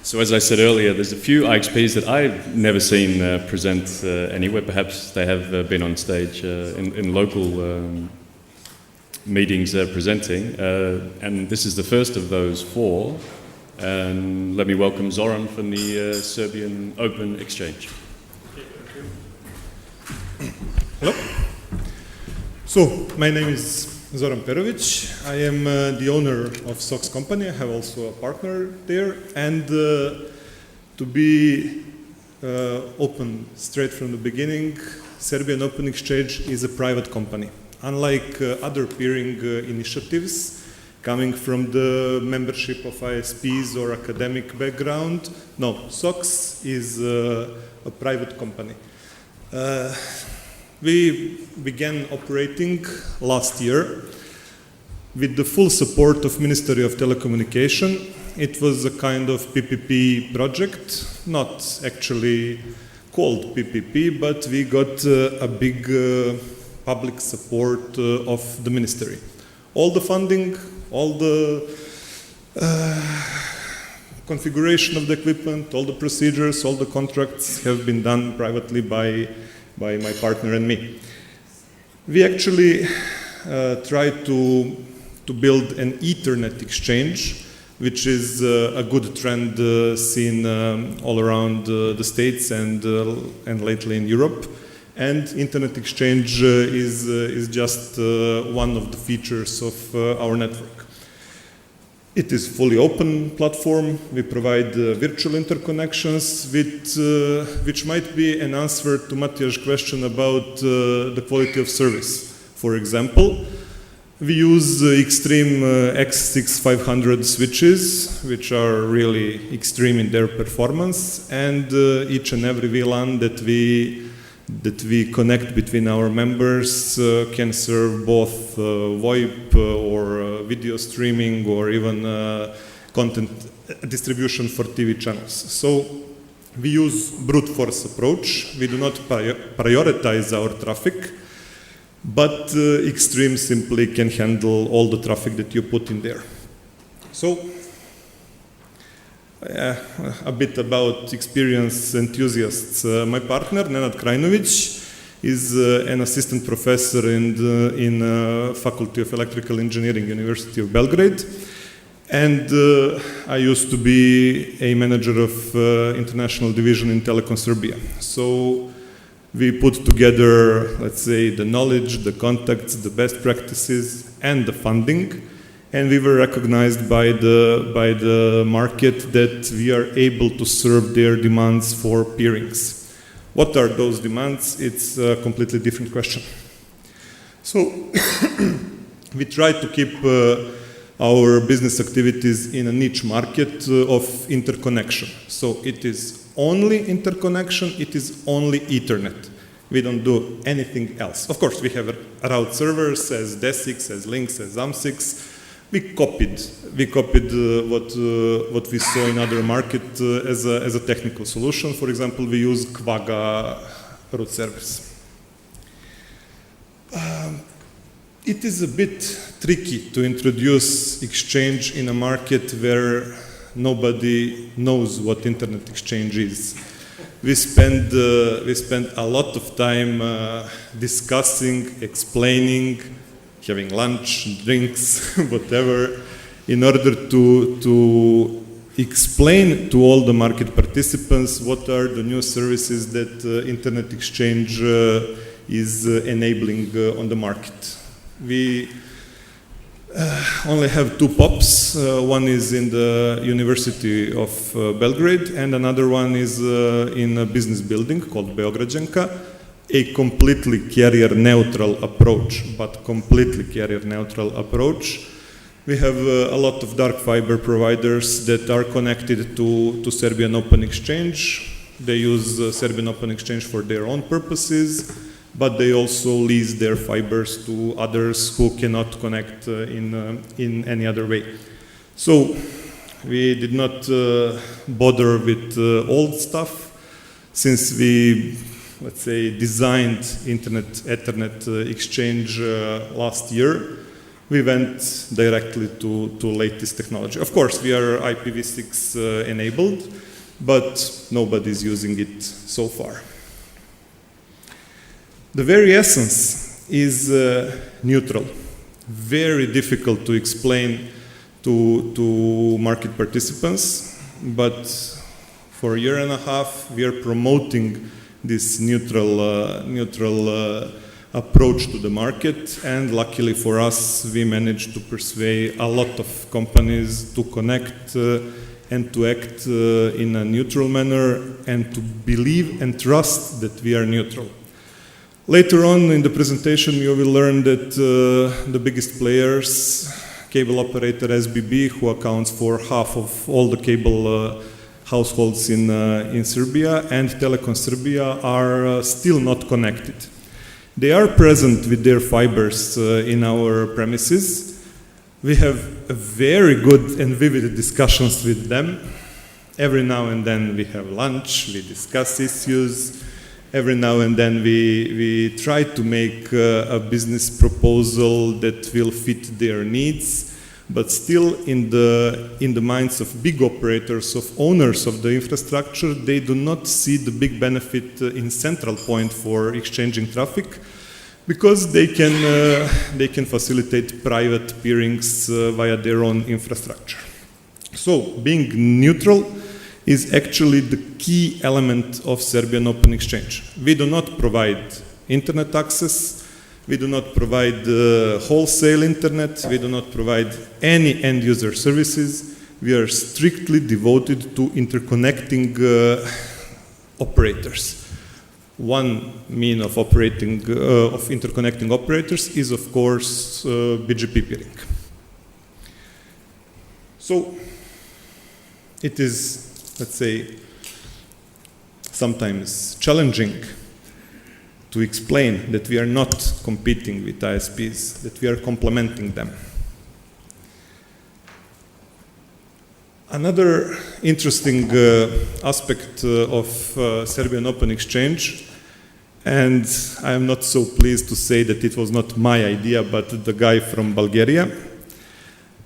So as I said earlier, there's a few IXPs that I've never seen present anywhere. Perhaps they have been on stage in local meetings presenting. And this is the first of those four. And let me welcome Zoran from the Serbian Open Exchange. Hello. So, my name is Zoran Perovic. I am the owner of SOX company. I have also a partner there. And to be open straight from the beginning, Serbian Open Exchange is a private company. Unlike other peering initiatives coming from the membership of ISPs or academic background, no, SOX is a private company. We began operating last year with the full support of Ministry of Telecommunication. It was a kind of PPP project, not actually called PPP, but we got a big public support of the ministry. All the funding, all the configuration of the equipment, all the procedures, all the contracts have been done privately by my partner and me. We actually tried to build an Ethernet exchange, which is a good trend seen all around the States and lately in Europe. And Internet exchange is just one of the features of our network. It is fully open platform. We provide virtual interconnections which might be an answer to Matja's question about the quality of service. For example, we use extreme X6500 switches, which are really extreme in their performance, and each and every VLAN that we connect between our members can serve both VoIP or video streaming or even content distribution for TV channels. So we use brute force approach. We do not prioritize our traffic, but Extreme simply can handle all the traffic that you put in there. So a bit about experienced enthusiasts. My partner, Nenad Krajnovic, is an assistant professor in Faculty of Electrical Engineering, University of Belgrade. And I used to be a manager of international division in Telekom Serbia. So we put together, let's say, the knowledge, the contacts, the best practices, and the funding. And we were recognized by the market that we are able to serve their demands for peerings. What are those demands? It's a completely different question. So we try to keep our business activities in a niche market of interconnection. So it is only interconnection, it is only Ethernet. We don't do anything else. Of course, we have route servers as DES6, as Links, as AMS6. We copied what we saw in other markets as a technical solution. For example, we use Quagga root service. It is a bit tricky to introduce exchange in a market where nobody knows what Internet exchange is. We spend a lot of time discussing, explaining, having lunch, drinks, whatever, in order to explain to all the market participants what are the new services that Internet exchange is enabling on the market. We only have two POPs. One is in the University of Belgrade, and another one is in a business building called Beograđanka. A completely carrier-neutral approach, but completely carrier-neutral approach. We have a lot of dark fiber providers that are connected to Serbian Open Exchange. They use Serbian Open Exchange for their own purposes, but they also lease their fibers to others who cannot connect in any other way. So we did not bother with old stuff, since we, let's say, designed Internet Ethernet exchange last year. we went directly to latest technology. Of course, we are IPv6 enabled, but nobody's using it so far. The very essence is neutral. Very difficult to explain to market participants, but for a year and a half we are promoting this neutral approach to the market, and luckily for us we managed to persuade a lot of companies to connect and to act in a neutral manner and to believe and trust that we are neutral. Later on in the presentation you will learn that the biggest players, cable operator SBB, who accounts for half of all the cable households in Serbia, and Telekom Serbia are still not connected. They are present with their fibers in our premises. We have very good and vivid discussions with them. Every now and then we have lunch, we discuss issues. Every now and then we try to make a business proposal that will fit their needs. But still, in the minds of big operators, of owners of the infrastructure, they do not see the big benefit in central point for exchanging traffic, because they can facilitate private peerings via their own infrastructure. So, being neutral is actually the key element of Serbian Open Exchange. We do not provide internet access. We do not provide wholesale internet. We do not provide any end-user services. We are strictly devoted to interconnecting operators. One mean of interconnecting operators is, of course, BGP peering. So it is, let's say, sometimes challenging to explain that we are not competing with ISPs, that we are complementing them. Another interesting aspect of Serbian Open Exchange, and I am not so pleased to say that it was not my idea, but the guy from Bulgaria,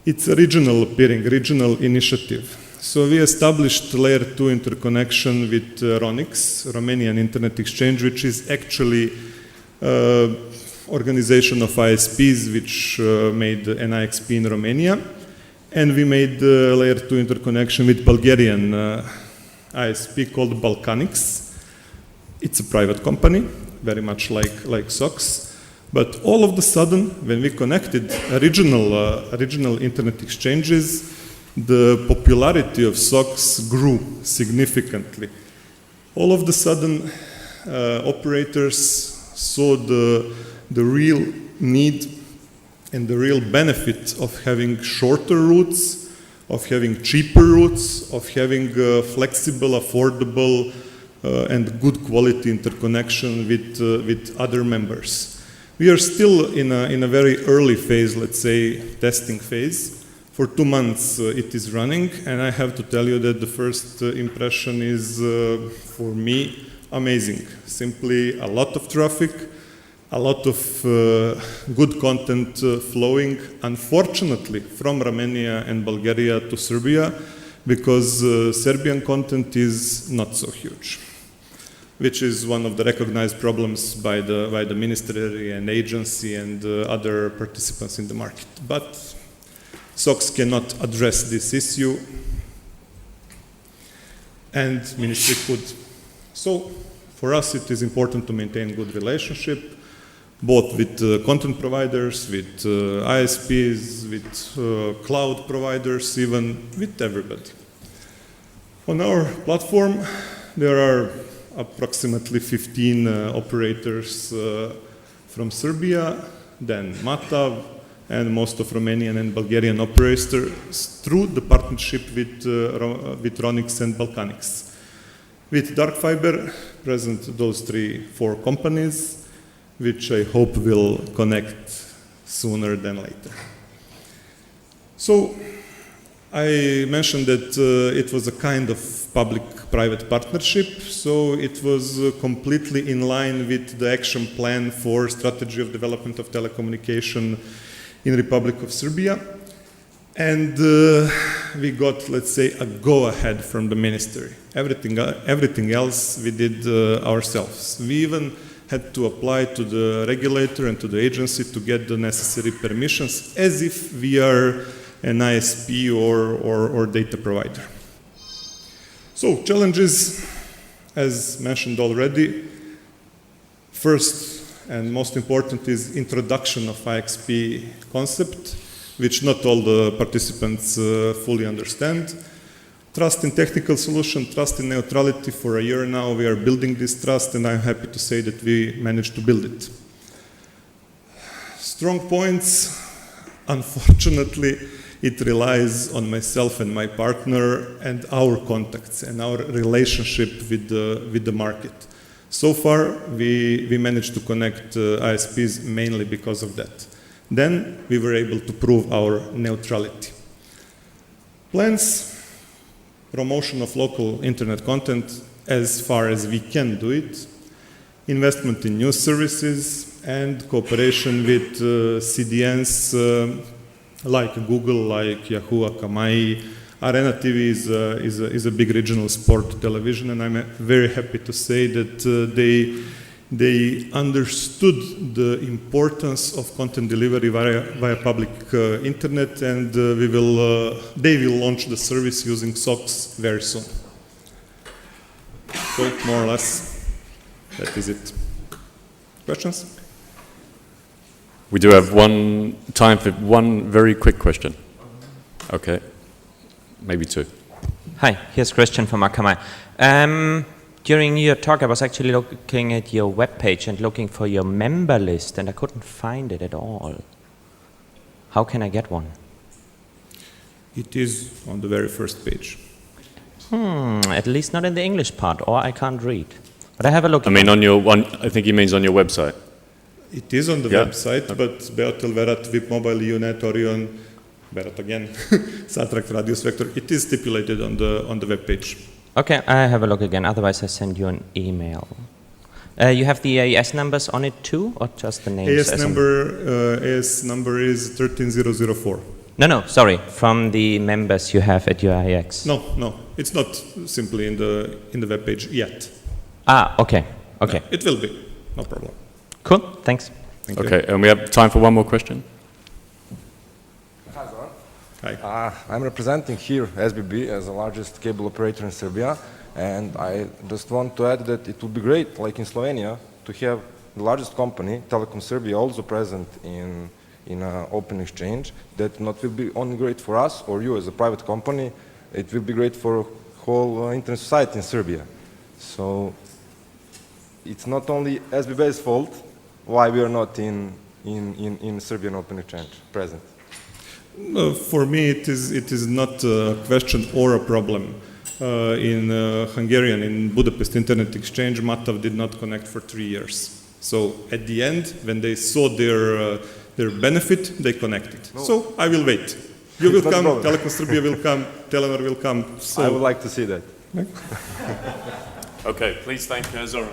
it's a regional peering, regional initiative. So we established layer 2 interconnection with RONIX, Romanian Internet Exchange, which is actually organization of ISPs which made an IXP in Romania. And we made layer 2 interconnection with Bulgarian ISP called Balkanics. It's a private company, very much like SOX. But all of a sudden, when we connected regional internet exchanges, the popularity of SOX grew significantly. All of a sudden, operators saw the real need and the real benefit of having shorter routes, of having cheaper routes, of having flexible, affordable, and good quality interconnection with other members. We are still in a very early phase, let's say, testing phase. For 2 months it is running, and I have to tell you that the first impression is, for me, amazing. Simply a lot of traffic, a lot of good content flowing, unfortunately, from Romania and Bulgaria to Serbia, because Serbian content is not so huge, which is one of the recognized problems by the ministry and agency and other participants in the market. But SOX cannot address this issue, and ministry could. So for us it is important to maintain good relationship, both with content providers, with ISPs, with cloud providers, even with everybody. On our platform there are approximately 15 operators from Serbia, then Matav, and most of Romanian and Bulgarian operators through the partnership with RONIX and Balkanics. With dark fiber, present those 3-4 companies, which I hope will connect sooner than later. So I mentioned that it was a kind of public-private partnership, so it was completely in line with the action plan for strategy of development of telecommunication in Republic of Serbia. And we got, let's say, a go-ahead from the ministry. Everything else we did ourselves. We even had to apply to the regulator and to the agency to get the necessary permissions as if we are an ISP or data provider. So challenges, as mentioned already, first and most important is introduction of IXP concept, which not all the participants fully understand. Trust in technical solution, trust in neutrality. For a year now we are building this trust, and I'm happy to say that we managed to build it. Strong points, unfortunately, it relies on myself and my partner and our contacts and our relationship with the market. So far, we managed to connect ISPs mainly because of that. Then we were able to prove our neutrality. Plans, promotion of local internet content as far as we can do it, investment in new services, and cooperation with CDNs like Google, like Yahoo, Akamai. Arena TV is a big regional sport television, and I'm very happy to say that they understood the importance of content delivery via public internet, and they will launch the service using SOCs very soon. So more or less, that is it. Questions? We do have time for one very quick question. Okay, maybe two. Hi, here's Christian from Akamai. During your talk, I was actually looking at your webpage and looking for your member list, and I couldn't find it at all. How can I get one? It is on the very first page. At least not in the English part, or I can't read. But I have a look. I mean, on your one. I think he means on your website. It is on the website, but Beatel, Verat, VIP Mobile, UNET, Orion, Verat again, Satrak, Radius, Vector. It is stipulated on the web page. Okay, I have a look again. Otherwise, I send you an email. You have the AES numbers on it too, or just the names? AES number is 13004. No, sorry. From the members you have at your IX. No, it's not simply in the web page yet. Okay. No, it will be, no problem. Cool. Thanks. Thank you. Okay, and we have time for one more question. Hi, Zoran. Hi. I'm representing here SBB as the largest cable operator in Serbia, and I just want to add that it would be great, like in Slovenia, to have the largest company, Telekom Serbia, also present in an open exchange. That not will be only great for us or you as a private company, it will be great for whole internet society in Serbia. So it's not only SBB's fault why we are not in Serbian open exchange present. For me, it is not a question or a problem. In Hungarian, in Budapest Internet Exchange, Matav did not connect for 3 years. So at the end, when they saw their benefit, they connected. No. So I will wait. You will come, Telekom Serbia will come, Telenor will come. So I would like to see that. Okay, please thank Zoran.